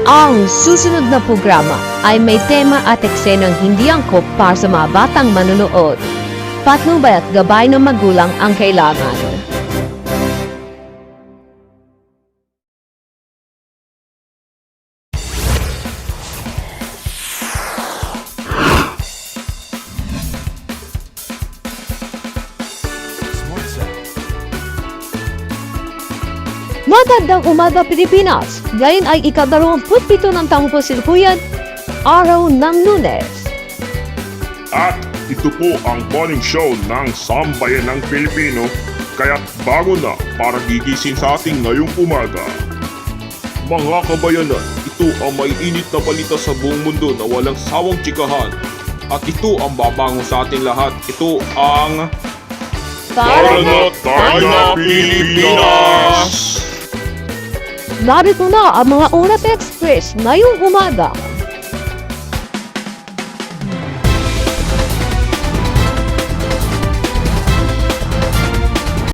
Ang susunod na programa ay may tema at eksenang hindi angkop para sa mga batang manonood. Patnubay at gabay ng magulang ang kailangan. Magandang umaga Pilipinas! Ngayon ay ika-27 ng taong kasalukuyan, araw ng Lunes. At ito po ang morning show ng Sambayan ng Pilipino, kaya't bago na para gigising sa ating ngayong umaga. Mga kabayanan, ito ang may init na balita sa buong mundo na walang sawang tsikahan. At ito ang babangon sa ating lahat. Ito ang Tayo Pilipinas! Narito na ang mga Ulat Express ngayong umaga.